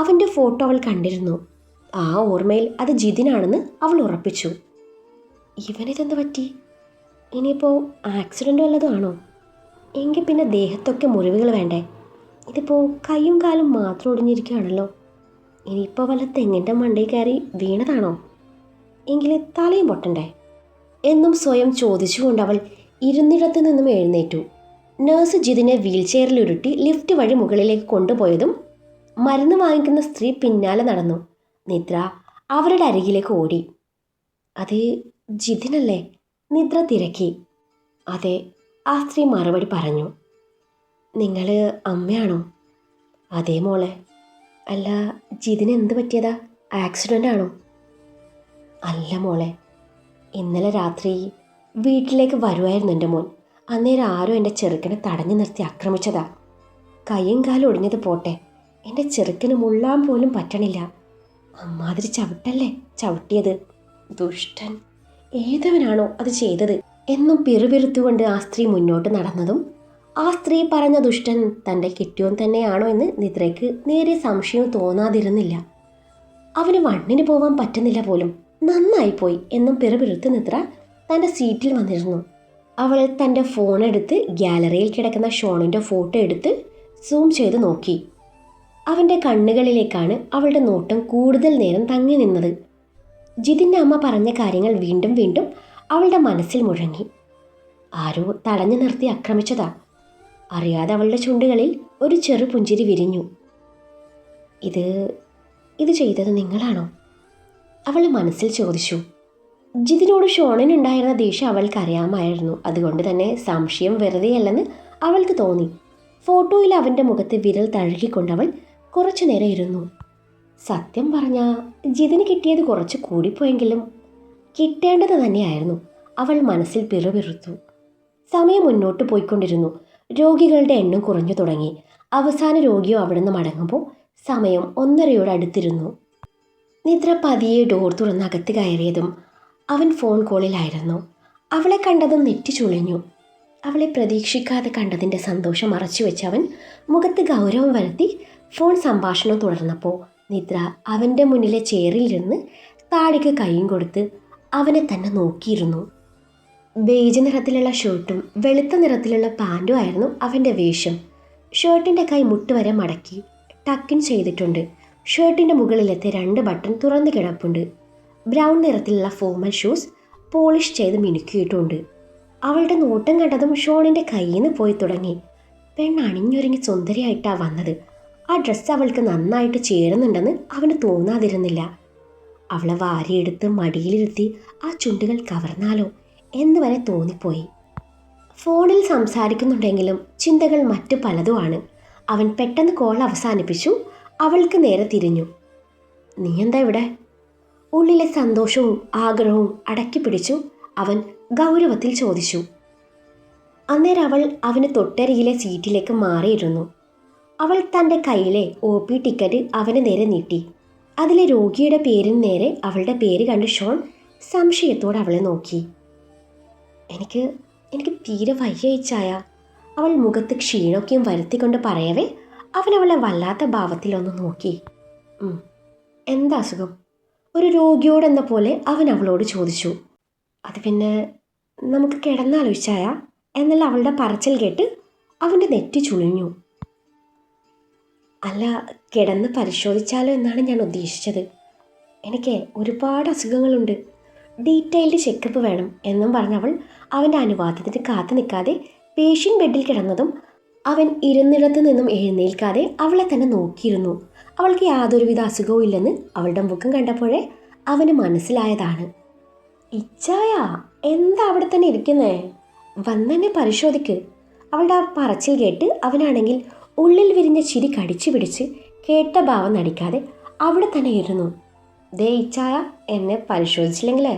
അവൻ്റെ ഫോട്ടോ അവൾ കണ്ടിരുന്നു. ആ ഓർമ്മയിൽ അത് ജിതിനാണെന്ന് അവൾ ഉറപ്പിച്ചു. ഇവനിതെന്ത് പറ്റി? ഇനിയിപ്പോൾ ആക്സിഡൻ്റ് വല്ലതും ആണോ? എങ്കിൽ പിന്നെ ദേഹത്തൊക്കെ മുറിവുകൾ വേണ്ടേ? ഇതിപ്പോൾ കൈയും കാലും മാത്രം ഒടിഞ്ഞിരിക്കുകയാണല്ലോ. ഇനിയിപ്പോൾ വല്ല തെങ്ങിൻ്റെ മണ്ടയിൽ കയറി വീണതാണോ? എങ്കിൽ തലയും പൊട്ടണ്ടേ എന്നും സ്വയം ചോദിച്ചുകൊണ്ട് അവൾ ഇരുന്നിടത്ത് നിന്നും എഴുന്നേറ്റു. നേഴ്സ് ജിതിനെ വീൽ ചെയറിൽ ഉരുട്ടി ലിഫ്റ്റ് വഴി മുകളിലേക്ക് കൊണ്ടുപോയതും മരുന്ന് വാങ്ങിക്കുന്ന സ്ത്രീ പിന്നാലെ നടന്നു. നിദ്ര അവരുടെ അരികിലേക്ക് ഓടി. അത് ജിതിനല്ലേ? നിദ്ര തിരക്കി. അതെ, ആ സ്ത്രീ മറുപടി പറഞ്ഞു. നിങ്ങൾ അമ്മയാണോ? അതേ മോളെ. അല്ല, ജിതിന് എന്ത് പറ്റിയതാ? ആക്സിഡൻ്റ് ആണോ? അല്ല മോളെ, ഇന്നലെ രാത്രി വീട്ടിലേക്ക് വരുമായിരുന്നു എൻ്റെ മോൻ. അന്നേരം ആരോ എൻ്റെ ചെറുക്കനെ തടഞ്ഞു നിർത്തി ആക്രമിച്ചതാ. കയ്യും കാലും ഒടിഞ്ഞത് പോട്ടെ, എൻ്റെ ചെറുക്കന് മുള്ളാൻ പോലും പറ്റണില്ല. അമ്മാതിരി ചവിട്ടല്ലേ ചവിട്ടിയത്. ദുഷ്ടൻ, ഏതവനാണോ അത് ചെയ്തത് എന്നും പിറുപിറുത്തുകൊണ്ട് ആ സ്ത്രീ മുന്നോട്ട് നടന്നതും ആ സ്ത്രീ പറഞ്ഞ ദുഷ്ടൻ തൻ്റെ കെട്ടിയോൻ തന്നെയാണോ എന്ന് നിദ്രയ്ക്ക് നേരെ സംശയം തോന്നാതിരുന്നില്ല. അവന് വണ്ണിന് പോവാൻ പറ്റുന്നില്ല പോലും. നന്നായിപ്പോയി എന്നും പിറുപിറുത്ത് നിദ്ര തൻ്റെ സീറ്റിൽ വന്നിരുന്നു. അവൾ തൻ്റെ ഫോണെടുത്ത് ഗ്യാലറിയിൽ കിടക്കുന്ന ഷോണിൻ്റെ ഫോട്ടോ എടുത്ത് സൂം ചെയ്ത് നോക്കി. അവൻ്റെ കണ്ണുകളിലേക്കാണ് അവളുടെ നോട്ടം കൂടുതൽ നേരം തങ്ങി നിന്നത്. ജിതിൻ്റെ അമ്മ പറഞ്ഞ കാര്യങ്ങൾ വീണ്ടും വീണ്ടും അവളുടെ മനസ്സിൽ മുഴങ്ങി. ആരോ തടഞ്ഞു നിർത്തി ആക്രമിച്ചതാ. അറിയാതെ അവളുടെ ചുണ്ടുകളിൽ ഒരു ചെറു പുഞ്ചിരി വിരിഞ്ഞു. ഇത് ചെയ്തത് നിങ്ങളാണോ? അവൾ മനസ്സിൽ ചോദിച്ചു. ജിതിനോട് ഷോണിനുണ്ടായിരുന്ന ദേഷ്യം അവൾക്കറിയാമായിരുന്നു. അതുകൊണ്ട് തന്നെ സംശയം വെറുതെയല്ലെന്ന് അവൾക്ക് തോന്നി. ഫോട്ടോയിൽ അവൻ്റെ മുഖത്ത് വിരൽ തഴുകിക്കൊണ്ടവൾ കുറച്ചു നേരം ഇരുന്നു. സത്യം പറഞ്ഞാൽ ജിതിന് കിട്ടിയത് കുറച്ച് കൂടിപ്പോയെങ്കിലും കിട്ടേണ്ടത് തന്നെയായിരുന്നു. അവൾ മനസ്സിൽ പിറുപിറുത്തു. സമയം മുന്നോട്ട് പോയിക്കൊണ്ടിരുന്നു. രോഗികളുടെ എണ്ണം കുറഞ്ഞു തുടങ്ങി. അവസാന രോഗിയോ അവിടുന്ന് മടങ്ങുമ്പോൾ സമയം 1:30 അടുത്തിരുന്നു. നിദ്ര പതിയെ ഡോർ തുറന്ന് അകത്ത് കയറിയതും അവൻ ഫോൺ കോളിലായിരുന്നു. അവളെ കണ്ടതും നെറ്റി ചുളിഞ്ഞു. അവളെ പ്രതീക്ഷിക്കാതെ കണ്ടതിൻ്റെ സന്തോഷം മറച്ചു വെച്ച് അവൻ മുഖത്ത് ഗൗരവം വരുത്തി ഫോൺ സംഭാഷണം തുടർന്നപ്പോൾ നിദ്ര അവൻ്റെ മുന്നിലെ ചെയറിലിരുന്ന് താടിക്ക് കൈയും കൊടുത്ത് അവനെ തന്നെ നോക്കിയിരുന്നു. ബേജ് നിറത്തിലുള്ള ഷർട്ടും വെളുത്ത നിറത്തിലുള്ള പാൻറ്റും ആയിരുന്നു അവൻ്റെ വേഷം. ഷർട്ടിൻ്റെ കൈ മുട്ടുവരെ മടക്കി ടക്കിൻ ചെയ്തിട്ടുണ്ട്. ഷർട്ടിൻ്റെ മുകളിലത്തെ 2 ബട്ടൺ തുറന്നു കിടപ്പുണ്ട്. ബ്രൗൺ നിറത്തിലുള്ള ഫോർമൽ ഷൂസ് പോളിഷ് ചെയ്ത് മിനുക്കിയിട്ടുണ്ട്. അവളുടെ നോട്ടം കണ്ടതും ഷോണിൻ്റെ കയ്യിൽ നിന്ന് പോയി തുടങ്ങി. പെണ്ണണിഞ്ഞൊരുങ്ങി സുന്ദരിയായിട്ടാണ് വന്നത്. ആ ഡ്രസ്സ് അവൾക്ക് നന്നായിട്ട് ചേരുന്നുണ്ടെന്ന് അവന് തോന്നാതിരുന്നില്ല. അവളെ വാരിയെടുത്ത് മടിയിലിരുത്തി ആ ചുണ്ടുകൾ കവർന്നാലോ എന്ന് വരെ തോന്നിപ്പോയി. ഫോണിൽ സംസാരിക്കുന്നുണ്ടെങ്കിലും ചിന്തകൾ മറ്റു പലതുമാണ്. അവൻ പെട്ടെന്ന് കോൾ അവസാനിപ്പിച്ചു. അവൾക്ക് നേരെ തിരിഞ്ഞു. നീ എന്താ ഇവിടെ? ഉള്ളിലെ സന്തോഷവും ആഗ്രഹവും അടക്കി പിടിച്ചു അവൻ ഗൗരവത്തിൽ ചോദിച്ചു. അന്നേരം അവൾ അവന് തൊട്ടരികിലെ സീറ്റിലേക്ക് മാറിയിരുന്നു. അവൾ തൻ്റെ കയ്യിലെ OP ടിക്കറ്റ് അവന് നേരെ നീട്ടി. അതിലെ രോഗിയുടെ പേരിന് നേരെ അവളുടെ പേര് കണ്ട് ഷോൺ സംശയത്തോടെ അവളെ നോക്കി. എനിക്ക് തീരെ വയ്യയിച്ചായ. അവൾ മുഖത്ത് ക്ഷീണമൊക്കെയും വരുത്തിക്കൊണ്ട് പറയവേ അവൻ അവളെ വല്ലാത്ത ഭാവത്തിലൊന്ന് നോക്കി. എന്താ അസുഖം? ഒരു രോഗിയോടെന്ന പോലെ അവൻ അവളോട് ചോദിച്ചു. അത് പിന്നെ നമുക്ക് കിടന്നാലോചിച്ചായ എന്നുള്ള അവളുടെ പറച്ചിൽ കേട്ട് അവൻ്റെ നെറ്റി ചുളിഞ്ഞു. അല്ല, കിടന്ന് പരിശോധിച്ചാലോ എന്നാണ് ഞാൻ ഉദ്ദേശിച്ചത്. എനിക്ക് ഒരുപാട് അസുഖങ്ങളുണ്ട്, ഡീറ്റെയിൽഡ് ചെക്കപ്പ് വേണം എന്നും പറഞ്ഞവൾ അവൻ്റെ അനുവാദത്തിന് കാത്തു നിൽക്കാതെ പേഷ്യൻ്റ് ബെഡിൽ കിടന്നതും അവൻ ഇരുന്നിടത്ത് നിന്നും എഴുന്നേൽക്കാതെ അവളെ തന്നെ നോക്കിയിരുന്നു. അവൾക്ക് യാതൊരുവിധ അസുഖവും ഇല്ലെന്ന് അവളുടെ മുഖം കണ്ടപ്പോഴേ അവന് മനസ്സിലായതാണ്. ഇച്ചായ, എന്താ അവിടെ തന്നെ ഇരിക്കുന്നേ? വന്നെന്നെ പരിശോധിക്ക്. അവളുടെ ആ പറച്ചിൽ കേട്ട് അവനാണെങ്കിൽ ഉള്ളിൽ വിരിഞ്ഞ ചിരി കടിച്ചു പിടിച്ച് കേട്ട ഭാവം നടിക്കാതെ അവിടെ തന്നെ ഇരുന്നു. ദേ ഇച്ചായ, എന്നെ പരിശോധിച്ചില്ലെങ്കിലേ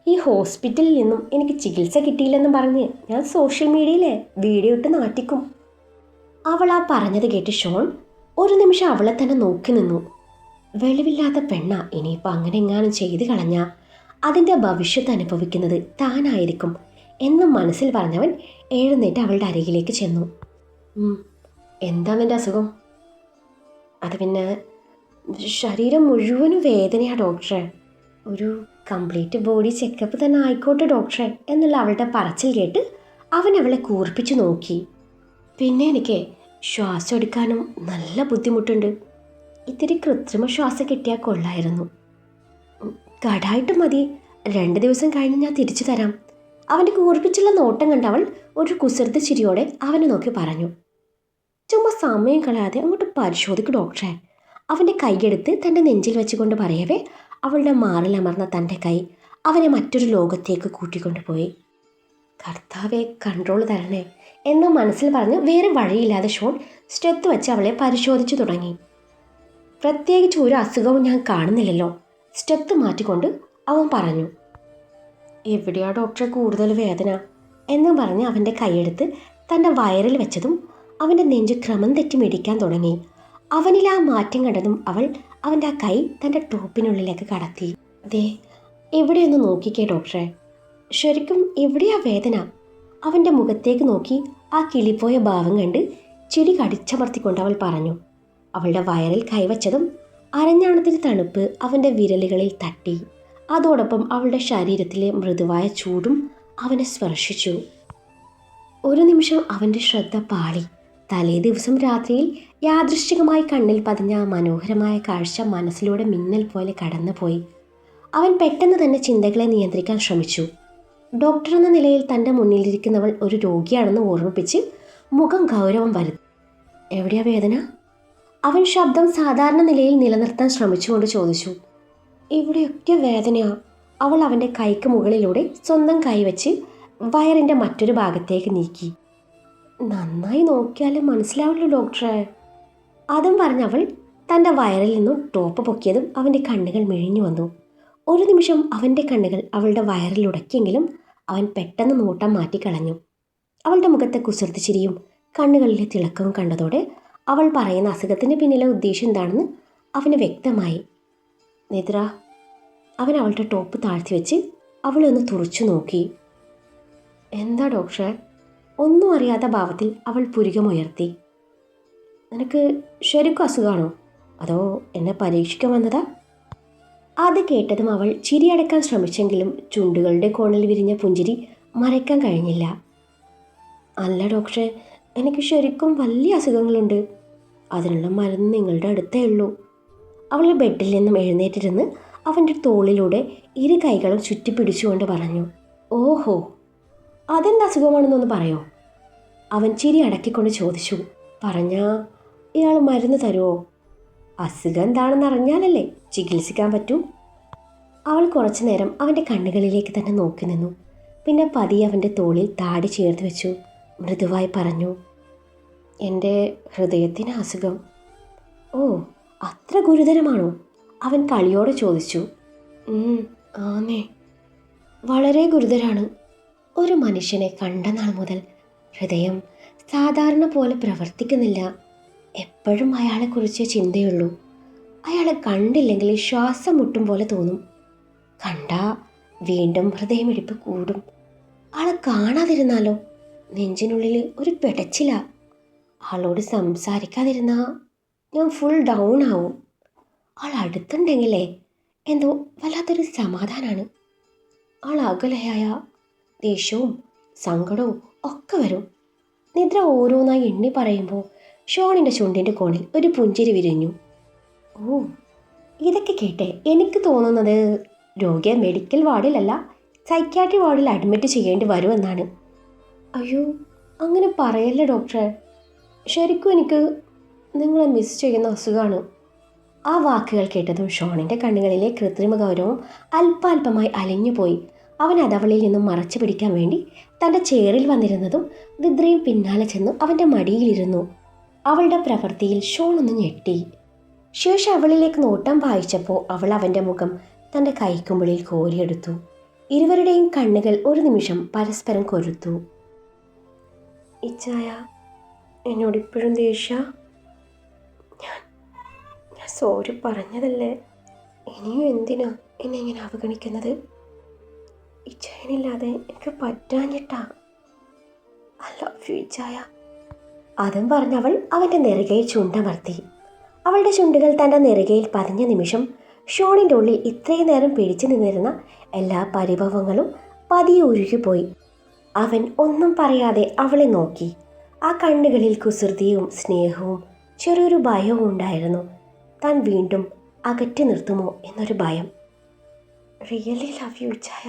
ഈ ഹോസ്പിറ്റലിൽ നിന്നും എനിക്ക് ചികിത്സ കിട്ടിയില്ലെന്ന് പറഞ്ഞ് ഞാൻ സോഷ്യൽ മീഡിയയിലെ വീഡിയോ ഇട്ട് നാട്ടിക്കും. അവൾ ആ പറഞ്ഞത് കേട്ട് ഷോൺ ഒരു നിമിഷം അവളെ തന്നെ നോക്കി നിന്നു. വെളിവില്ലാത്ത പെണ്ണ, ഇനിയിപ്പോൾ അങ്ങനെ എങ്ങാനും ചെയ്തു കളഞ്ഞാൽ അതിൻ്റെ ഭവിഷ്യത്ത് അനുഭവിക്കുന്നത് താനായിരിക്കും എന്നും മനസ്സിൽ പറഞ്ഞവൻ എഴുന്നേറ്റ് അവളുടെ അരികിലേക്ക് ചെന്നു. എന്താ നിൻ്റെ അസുഖം? അത് പിന്നെ ശരീരം മുഴുവനും വേദനയാ ഡോക്ടറെ. ഒരു കംപ്ലീറ്റ് ബോഡി ചെക്കപ്പ് തന്നെ ആയിക്കോട്ടെ ഡോക്ടറെ എന്നുള്ള അവളുടെ പറച്ചിൽ കേട്ട് അവൻ അവളെ കൂർപ്പിച്ചു നോക്കി. പിന്നെ എനിക്ക് ശ്വാസം എടുക്കാനും നല്ല ബുദ്ധിമുട്ടുണ്ട്. ഇത്തിരി കൃത്രിമ ശ്വാസം കിട്ടിയാൽ കൊള്ളായിരുന്നു. കടായിട്ട് മതി, 2 ദിവസം കഴിഞ്ഞ് ഞാൻ തിരിച്ചു തരാം. അവൻ്റെ കൂർപ്പിച്ചുള്ള നോട്ടം കണ്ടവൾ ഒരു കുസൃതി ചിരിയോടെ അവനെ നോക്കി പറഞ്ഞു. ചുമ്മാ സമയം കളയാതെ അങ്ങോട്ട് പരിശോധിക്കും ഡോക്ടറെ. അവൻ്റെ കൈയെടുത്ത് തൻ്റെ നെഞ്ചിൽ വെച്ചുകൊണ്ട് പറയവേ അവളുടെ മാറിലമർന്ന തൻ്റെ കൈ അവനെ മറ്റൊരു ലോകത്തേക്ക് കൂട്ടിക്കൊണ്ടുപോയി. കർത്താവെ, കൺട്രോൾ തരണേ എന്ന് മനസ്സിൽ പറഞ്ഞ് വേറെ വഴിയില്ലാതെ ഷോൺ സ്റ്റെത്ത് വെച്ച് അവളെ പരിശോധിച്ചു തുടങ്ങി. പ്രത്യേകിച്ച് ഒരു അസുഖവും ഞാൻ കാണുന്നില്ലല്ലോ, സ്റ്റെത്ത് മാറ്റിക്കൊണ്ട് അവൻ പറഞ്ഞു. എവിടെയാ ഡോക്ടറെ കൂടുതൽ വേദന? എന്നും പറഞ്ഞ് അവൻ്റെ കൈയെടുത്ത് തൻ്റെ വയറിൽ വെച്ചതും അവൻ്റെ നെഞ്ച് ക്രമം തെറ്റി മിടിക്കാൻ തുടങ്ങി. അവനിൽ ആ മാറ്റം കണ്ടതും അവൾ അവൻ്റെ ആ കൈ തൻ്റെ ടോപ്പിനുള്ളിലേക്ക് കടത്തി. ദേ, എവിടെയൊന്ന് നോക്കിക്കേ ഡോക്ടറെ, ശരിക്കും എവിടെയാ വേദന? അവൻ്റെ മുഖത്തേക്ക് നോക്കി ആ കിളിപ്പോയ ഭാവം കണ്ട് ചിരി കടിച്ചമർത്തിക്കൊണ്ട് അവൾ പറഞ്ഞു. അവളുടെ വയറിൽ കൈവച്ചതും അരഞ്ഞാണത്തിൻ്റെ തണുപ്പ് അവൻ്റെ വിരലുകളിൽ തട്ടി. അതോടൊപ്പം അവളുടെ ശരീരത്തിലെ മൃദുവായ ചൂടും അവനെ സ്പർശിച്ചു. ഒരു നിമിഷം അവൻ്റെ ശ്രദ്ധ പാളി. തലേ ദിവസം രാത്രിയിൽ യാദൃശ്ചികമായി കണ്ണിൽ പതിഞ്ഞ ആ മനോഹരമായ കാഴ്ച മനസ്സിലൂടെ മിന്നൽ പോലെ കടന്നുപോയി. അവൻ പെട്ടെന്ന് തന്നെ ചിന്തകളെ നിയന്ത്രിക്കാൻ ശ്രമിച്ചു. ഡോക്ടർ എന്ന നിലയിൽ തൻ്റെ മുന്നിലിരിക്കുന്നവൾ ഒരു രോഗിയാണെന്ന് ഓർമ്മിപ്പിച്ച് മുഖം ഗൗരവം വരുത്തി. എവിടെയാ വേദന? അവൻ ശബ്ദം സാധാരണ നിലയിൽ നിലനിർത്താൻ ശ്രമിച്ചുകൊണ്ട് ചോദിച്ചു. ഇവിടെയൊക്കെ വേദനയാ. അവൾ അവൻ്റെ കൈക്ക് മുകളിലൂടെ സ്വന്തം കൈവച്ച് വയറിൻ്റെ മറ്റൊരു ഭാഗത്തേക്ക് നീക്കി. നന്നായി നോക്കിയാലും മനസ്സിലാവുള്ളൂ ഡോക്ടറെ. അതും പറഞ്ഞവൾ തൻ്റെ വയറിൽ നിന്നും ടോപ്പ് പൊക്കിയതും അവൻ്റെ കണ്ണുകൾ മിഴിഞ്ഞു വന്നു. ഒരു നിമിഷം അവൻ്റെ കണ്ണുകൾ അവളുടെ വയറിലുടക്കിയെങ്കിലും അവൻ പെട്ടെന്ന് നോട്ടം മാറ്റിക്കളഞ്ഞു. അവളുടെ മുഖത്തെ കുസൃതി ചിരിയും കണ്ണുകളിലെ തിളക്കവും കണ്ടതോടെ അവൾ പറയുന്ന അസുഖത്തിന് പിന്നിലെ ഉദ്ദേശം എന്താണെന്ന് അവന് വ്യക്തമായി. നിദ്ര. അവൻ അവളുടെ ടോപ്പ് താഴ്ത്തി വെച്ച് അവളെ ഒന്ന് തുറച്ചു നോക്കി. എന്താ ഡോക്ടറെ? ഒന്നും അറിയാത്ത ഭാവത്തിൽ അവൾ പുരികമുയർത്തി. നിനക്ക് ശരിക്കും അസുഖമാണോ, അതോ എന്നെ പരീക്ഷിക്കാൻ വന്നതാ? അത് കേട്ടതും അവൾ ചിരിയടക്കാൻ ശ്രമിച്ചെങ്കിലും ചുണ്ടുകളുടെ കോണിൽ വിരിഞ്ഞ പുഞ്ചിരി മറയ്ക്കാൻ കഴിഞ്ഞില്ല. അല്ല ഡോക്ടറെ, എനിക്ക് ശരിക്കും വലിയ അസുഖങ്ങളുണ്ട്. അതിനുള്ള മരുന്ന് നിങ്ങളുടെ അടുത്തേ ഉള്ളൂ. അവൾ ബെഡിൽ നിന്നും എഴുന്നേറ്റിരുന്ന് അവൻ്റെ തോളിലൂടെ ഇരു കൈകളും ചുറ്റിപ്പിടിച്ചുകൊണ്ട് പറഞ്ഞു. ഓഹോ, അതെന്ത് അസുഖമാണെന്നൊന്ന് പറയോ? അവൻ ചിരി അടക്കിക്കൊണ്ട് ചോദിച്ചു. പറഞ്ഞാ ഇയാൾ മരുന്ന് തരുമോ? അസുഖം എന്താണെന്ന് അറിഞ്ഞാലല്ലേ ചികിത്സിക്കാൻ പറ്റൂ. അവൾ കുറച്ചു നേരം അവൻ്റെ കണ്ണുകളിലേക്ക് തന്നെ നോക്കി നിന്നു. പിന്നെ പതിയെ അവൻ്റെ തോളിൽ താടി ചേർത്ത് വെച്ചു മൃദുവായി പറഞ്ഞു. എൻ്റെ ഹൃദയത്തിന് അസുഖം. ഓ, അത്ര ഗുരുതരമാണോ? അവൻ കളിയോടെ ചോദിച്ചു. ആന്നേ, വളരെ ഗുരുതരാണ്. ഒരു മനുഷ്യനെ കണ്ട നാൾ മുതൽ ഹൃദയം സാധാരണ പോലെ പ്രവർത്തിക്കുന്നില്ല. എപ്പോഴും അയാളെക്കുറിച്ച് ചിന്തയുള്ളൂ. അയാളെ കണ്ടില്ലെങ്കിൽ ശ്വാസം മുട്ടും പോലെ തോന്നും. കണ്ടാ വീണ്ടും ഹൃദയമിടിപ്പ് കൂടും. ആളെ കാണാതിരുന്നാലോ നെഞ്ചിനുള്ളിൽ ഒരു പിടച്ചില. ആളോട് സംസാരിക്കാതിരുന്നാ ഞാൻ ഫുൾ ഡൗൺ ആവും. ആൾ അടുത്തുണ്ടെങ്കിലേ എന്തോ വല്ലാത്തൊരു സമാധാനമാണ്. ആൾ അകലെയായ ദേഷ്യവും സങ്കടവും ഒക്കെ വരും. നിദ്ര ഓരോന്നായി എണ്ണി പറയുമ്പോൾ ഷോണിൻ്റെ ചുണ്ടിൻ്റെ കോണിൽ ഒരു പുഞ്ചിരി വിരിഞ്ഞു. ഓ, ഇതൊക്കെ കേട്ടെ എനിക്ക് തോന്നുന്നത് രോഗിയെ മെഡിക്കൽ വാർഡിലല്ല സൈക്യാട്രി വാർഡിൽ അഡ്മിറ്റ് ചെയ്യേണ്ടി വരുമെന്നാണ്. അയ്യോ, അങ്ങനെ പറയല്ലേ ഡോക്ടറെ. ശരിക്കും എനിക്ക് നിങ്ങളെ മിസ് ചെയ്യുന്ന അസുഖമാണ്. ആ വാക്കുകൾ കേട്ടതും ഷോണിൻ്റെ കണ്ണുകളിലെ കൃത്രിമ ഗൗരവം അല്പാൽപമായി അലിഞ്ഞുപോയി. അവൻ അതവളിൽ നിന്നും മറച്ചു പിടിക്കാൻ വേണ്ടി തൻ്റെ ചെയറിൽ വന്നിരുന്നതും നിദ്രയും പിന്നാലെ ചെന്ന് അവൻ്റെ മടിയിലിരുന്നു. അവളുടെ പ്രവൃത്തിയിൽ ഷോൺ ഒന്ന് ഞെട്ടി. ശേഷം അവളിലേക്ക് നോട്ടം വായിച്ചപ്പോൾ അവൾ അവൻ്റെ മുഖം തൻ്റെ കൈക്കുമ്പിളിൽ കോരിയെടുത്തു. ഇരുവരുടെയും കണ്ണുകൾ ഒരു നിമിഷം പരസ്പരം കൊരുത്തു. ഇച്ചായ, എന്നോടിപ്പോഴും ദേഷ്യ? ഞാൻ സോറി പറഞ്ഞതല്ലേ. ഇനിയും എന്തിനാ എന്നെ ഇങ്ങനെ അവഗണിക്കുന്നത്? ഇച്ചായനില്ലാതെ എനിക്ക് പറ്റാഞ്ഞിട്ടാ. ഐ ലവ് യു ഇച്ചായ. അതും പറഞ്ഞവൾ അവൻ്റെ നെറുകയിൽ ചുണ്ടമർത്തി. അവളുടെ ചുണ്ടുകൾ തൻ്റെ നെറുകയിൽ പതിഞ്ഞ നിമിഷം ഷോണിൻ്റെ ഉള്ളിൽ ഇത്രയും നേരം പിടിച്ചു നിന്നിരുന്ന എല്ലാ പരിഭവങ്ങളും പതിയെ ഉരുകിപ്പോയി. അവൻ ഒന്നും പറയാതെ അവളെ നോക്കി. ആ കണ്ണുകളിൽ കുസൃതിയും സ്നേഹവും ചെറിയൊരു ഭയവും ഉണ്ടായിരുന്നു. താൻ വീണ്ടും അകറ്റി നിർത്തുമോ എന്നൊരു ഭയം. റിയലി ലവ് യു ചായ.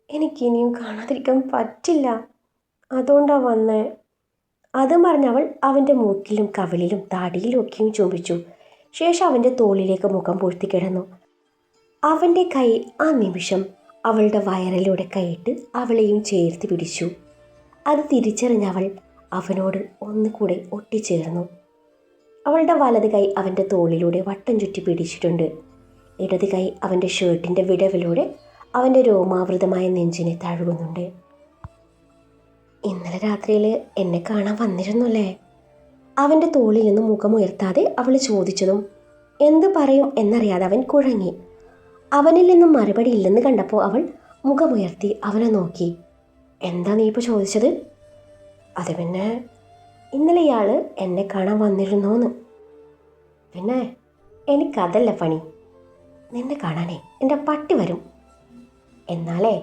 എനിക്കിനിയും കാണാതിരിക്കാൻ പറ്റില്ല, അതുകൊണ്ടാണ് വന്നേ. അതും പറഞ്ഞവൾ അവൻ്റെ മൂക്കിലും കവിളിലും താടിയിലും ഒക്കെയും ചുംബിച്ചു. ശേഷം അവൻ്റെ തോളിലേക്ക് മുഖം പൂഴ്ത്തി കിടന്നു. അവൻ്റെ കൈ ആ നിമിഷം അവളുടെ വയറിലൂടെ കൈയിട്ട് അവളെയും ചേർത്ത് പിടിച്ചു. അത് തിരിച്ചറിഞ്ഞവൾ അവനോട് ഒന്നുകൂടെ ഒട്ടിച്ചേർന്നു. അവളുടെ വലത് കൈ അവൻ്റെ തോളിലൂടെ വട്ടം ചുറ്റി പിടിച്ചിട്ടുണ്ട്. ഇടത് കൈ അവൻ്റെ ഷർട്ടിൻ്റെ വിടവിലൂടെ അവൻ്റെ രോമാവൃതമായ നെഞ്ചിനെ തഴുകുന്നുണ്ട്. ഇന്നലെ രാത്രിയിൽ എന്നെ കാണാൻ വന്നിരുന്നല്ലേ? അവൻ്റെ തോളിൽ നിന്ന് മുഖമുയർത്താതെ അവൾ ചോദിച്ചതും എന്ത് പറയും എന്നറിയാതെ അവൻ കുഴങ്ങി. അവനിൽ നിന്നും മറുപടി ഇല്ലെന്ന് കണ്ടപ്പോൾ അവൾ മുഖമുയർത്തി അവനെ നോക്കി. എന്താ നീ ഇപ്പോൾ ചോദിച്ചത്? അത് പിന്നെ ഇന്നലെ ഇയാൾ എന്നെ കാണാൻ വന്നിരുന്നോന്ന്. പിന്നെ എനിക്കതല്ല പണി, നിന്നെ കാണാനേ എൻ്റെ പട്ടി വരും. എന്നാലേ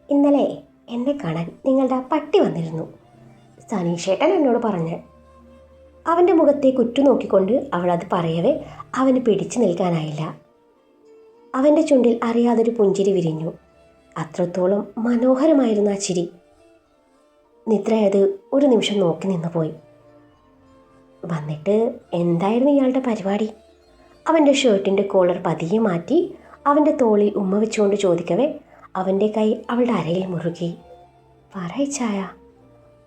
ഇന്നലെ എന്നെ കാണാൻ നിങ്ങളുടെ പട്ടി വന്നിരുന്നു, സനീഷേട്ടൻ എന്നോട് പറഞ്ഞ്. അവൻ്റെ മുഖത്തേക്ക് ഉറ്റുനോക്കിക്കൊണ്ട് അവൾ അത് പറയവേ അവന് പിടിച്ചു നിൽക്കാനായില്ല. അവൻ്റെ ചുണ്ടിൽ അറിയാതൊരു പുഞ്ചിരി വിരിഞ്ഞു. അത്രത്തോളം മനോഹരമായിരുന്നു ആ ചിരി. നിദ്രയത് ഒരു നിമിഷം നോക്കി നിന്നുപോയി. വന്നിട്ട് എന്തായിരുന്നു ഇയാളുടെ പരിപാടി? അവൻ്റെ ഷർട്ടിൻ്റെ കോളർ പതിയെ മാറ്റി അവൻ്റെ തോളിൽ ഉമ്മ വെച്ചുകൊണ്ട് ചോദിക്കവേ അവൻ്റെ കൈ അവളുടെ അരയിൽ മുറുകി. പറയിച്ചായ.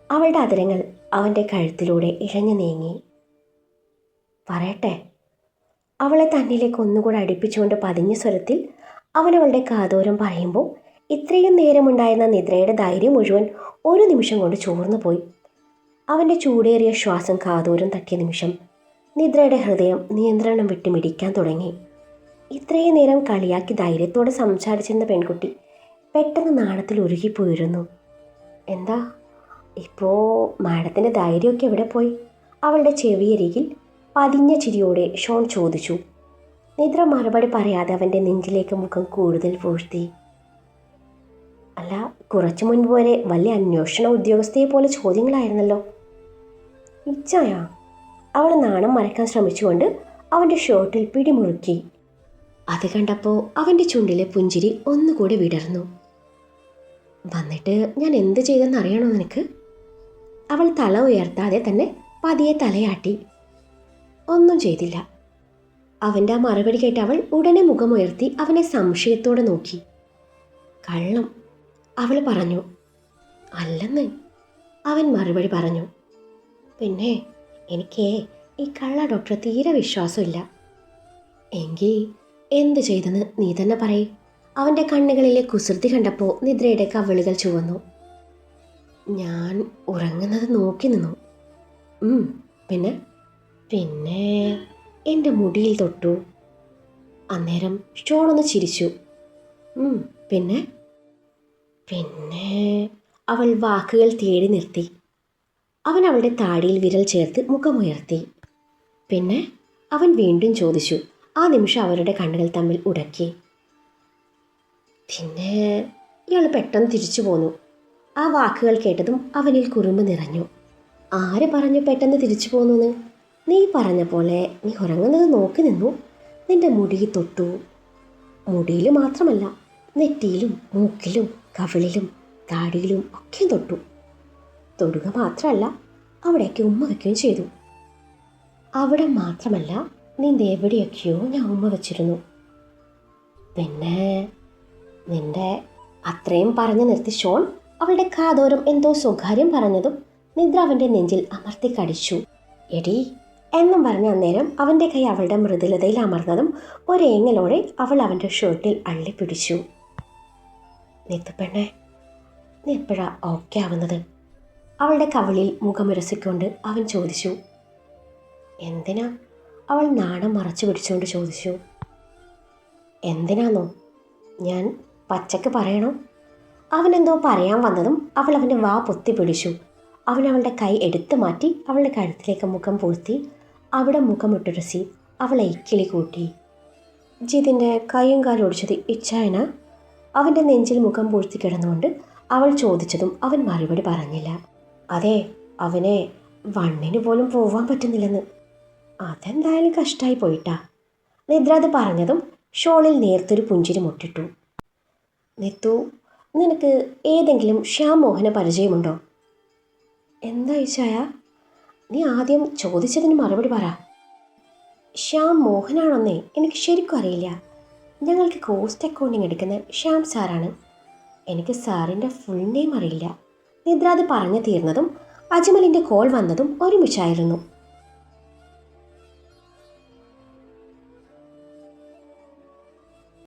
അവളുടെ അതിരങ്ങൾ അവൻ്റെ കഴുത്തിലൂടെ ഇഴഞ്ഞു നീങ്ങി. പറയട്ടെ. അവളെ തന്നിലേക്ക് ഒന്നുകൂടെ അടുപ്പിച്ചുകൊണ്ട് പതിഞ്ഞ സ്വരത്തിൽ അവനവളുടെ കാതോരം പറയുമ്പോൾ ഇത്രയും നേരമുണ്ടായിരുന്ന നിദ്രയുടെ ധൈര്യം മുഴുവൻ ഒരു നിമിഷം കൊണ്ട് ചോർന്നു പോയി. അവൻ്റെ ചൂടേറിയ ശ്വാസം കാതോരം തട്ടിയ നിമിഷം നിദ്രയുടെ ഹൃദയം നിയന്ത്രണം വിട്ട് മിടിക്കാൻ തുടങ്ങി. ഇത്രയും നേരം കളിയാക്കി ധൈര്യത്തോടെ സംസാരിച്ചിരുന്ന പെൺകുട്ടി പെട്ടെന്ന് നാണത്തിൽ ഉരുകിപ്പോയിരുന്നു. എന്താ ഇപ്പോൾ മാഡത്തിൻ്റെ ധൈര്യമൊക്കെ എവിടെ പോയി? അവളുടെ ചെവിയരികിൽ പതിഞ്ഞ ചിരിയോടെ ഷോൺ ചോദിച്ചു. നിദ്ര മറുപടി പറയാതെ അവൻ്റെ നെഞ്ചിലേക്ക് മുഖം കൂടുതൽ പൂഴ്ത്തി. അല്ല, കുറച്ചു മുൻപ് വരെ വലിയ അന്വേഷണ ഉദ്യോഗസ്ഥയെ പോലെ ചോദ്യങ്ങളായിരുന്നല്ലോ. ഇച്ഛായ. അവൾ നാണം മറയ്ക്കാൻ ശ്രമിച്ചുകൊണ്ട് അവൻ്റെ ഷർട്ടിൽ പിടിമുറുക്കി. അത് കണ്ടപ്പോൾ അവൻ്റെ ചുണ്ടിലെ പുഞ്ചിരി ഒന്നുകൂടി വിടർന്നു. വന്നിട്ട് ഞാൻ എന്ത് ചെയ്തെന്നറിയണോ നിനക്ക്? അവൾ തല ഉയർത്താതെ തന്നെ പതിയെ തലയാട്ടി. ഒന്നും ചെയ്തില്ല. അവൻ്റെ ആ മറുപടി കേട്ട് അവൾ ഉടനെ മുഖമുയർത്തി അവനെ സംശയത്തോടെ നോക്കി. കള്ളം, അവൾ പറഞ്ഞു. അല്ലെന്ന് അവൻ മറുപടി പറഞ്ഞു. പിന്നെ എനിക്ക് ഈ കള്ള ഡോക്ടറെ തീരെ വിശ്വാസമില്ല. എങ്കിൽ എന്ത് ചെയ്തെന്ന് നീ തന്നെ പറയ്. അവൻ്റെ കണ്ണുകളിലെ കുസൃതി കണ്ടപ്പോൾ നിദ്രയുടെ കവിളുകൾ ചുവന്നു. ഞാൻ ഉറങ്ങുന്നത് നോക്കി നിന്നു. പിന്നെ പിന്നെ എൻ്റെ മുടിയിൽ തൊട്ടു. അന്നേരം ഷോണൊന്ന് ചിരിച്ചു. പിന്നെ പിന്നെ അവൾ വാക്കുകൾ തേടി നിർത്തി. അവൻ അവളുടെ താടിയിൽ വിരൽ ചേർത്ത് മുഖമുയർത്തി. പിന്നെ അവൻ വീണ്ടും ചോദിച്ചു. ആ നിമിഷം അവരുടെ കണ്ണുകൾ തമ്മിൽ ഉടക്കി. പിന്നെ ഇയാൾ പെട്ടെന്ന് തിരിച്ചു പോന്നു. ആ വാക്കുകൾ കേട്ടതും അവനിൽ കുറുമ്പ് നിറഞ്ഞു. ആര് പറഞ്ഞു പെട്ടെന്ന് തിരിച്ചു പോന്നു? നീ പറഞ്ഞ പോലെ നീ ഉറങ്ങുന്നത് നോക്കി നിന്നു. നിന്റെ മുടിയിൽ തൊട്ടു. മുടിയിൽ മാത്രമല്ല, നെറ്റിയിലും മൂക്കിലും കവിളിലും താടിയിലും ഒക്കെ തൊട്ടു. തൊടുക മാത്രമല്ല, അവിടേക്ക് ഉമ്മ വയ്ക്കുകയും ചെയ്തു. അവിടെ മാത്രമല്ല, നിന്റെ എവിടെയൊക്കെയോ ഞാൻ ഉമ്മ വച്ചിരുന്നു. പിന്നെ നിന്റെ അത്രയും പറഞ്ഞു നിർത്തി ഷോൺ അവളുടെ കാതോരം എന്തോ സ്വകാര്യം പറഞ്ഞതും നിദ്ര അവൻ്റെ നെഞ്ചിൽ അമർത്തി കടിച്ചു. എടി എന്നും പറഞ്ഞ അന്നേരം അവൻ്റെ കൈ അവളുടെ മൃദുലതയിൽ അമർന്നതും ഒരേങ്ങലോടെ അവൾ അവൻ്റെ ഷർട്ടിൽ അള്ളിപ്പിടിച്ചു. നിത്തുപെണ്ണെ, നീ എപ്പോഴാ ഓക്കെ ആവുന്നത്? അവളുടെ കവിളിൽ മുഖമുരസിക്കൊണ്ട് അവൻ ചോദിച്ചു. എന്തിനാ? അവൾ നാണം മറച്ചു പിടിച്ചുകൊണ്ട് ചോദിച്ചു. എന്തിനാന്നോ? ഞാൻ പച്ചക്ക് പറയണോ? അവനെന്തോ പറയാൻ വന്നതും അവൾ അവൻ്റെ വാ പൊത്തി പിടിച്ചു. അവൻ അവളുടെ കൈ എടുത്തു മാറ്റി അവളുടെ കഴുത്തിലേക്ക് മുഖം പൂഴ്ത്തി അവിടെ മുഖമിട്ടുരസി അവളെ ഇക്കിളി കൂട്ടി. ജിതിൻ്റെ കൈയും കാലും ഒടിച്ചത് ഇച്ഛായന? അവൻ്റെ നെഞ്ചിൽ മുഖം പൂഴ്ത്തി കിടന്നുകൊണ്ട് അവൾ ചോദിച്ചതും അവൻ മറുപടി പറഞ്ഞില്ല. അതെ, അവനെ വണ്ണിന് പോലും പോവാൻ പറ്റുന്നില്ലെന്ന്. അതെന്തായാലും കഷ്ടമായി പോയിട്ടാ. നിദ്ര അത് പറഞ്ഞതും ഷോളിൽ നേർത്തൊരു പുഞ്ചിരി മുട്ടിട്ടു. നിത്തു, നിനക്ക് ഏതെങ്കിലും ശ്യാം മോഹനെ പരിചയമുണ്ടോ? എന്താ ഇച്ഛായ? നീ ആദ്യം ചോദിച്ചതിന് മറുപടി പറ. ശ്യാം മോഹനാണെന്നേ എനിക്ക് ശരിക്കും അറിയില്ല. ഞങ്ങൾക്ക് കോസ്റ്റ് അക്കൗണ്ടിങ് എടുക്കുന്ന ശ്യാം സാറാണ്. എനിക്ക് സാറിൻ്റെ ഫുൾ നെയിം അറിയില്ല. നിദ്ര അത് പറഞ്ഞു തീർന്നതും അജ്മലിൻ്റെ കോൾ വന്നതും ഒരുമിച്ചായിരുന്നു.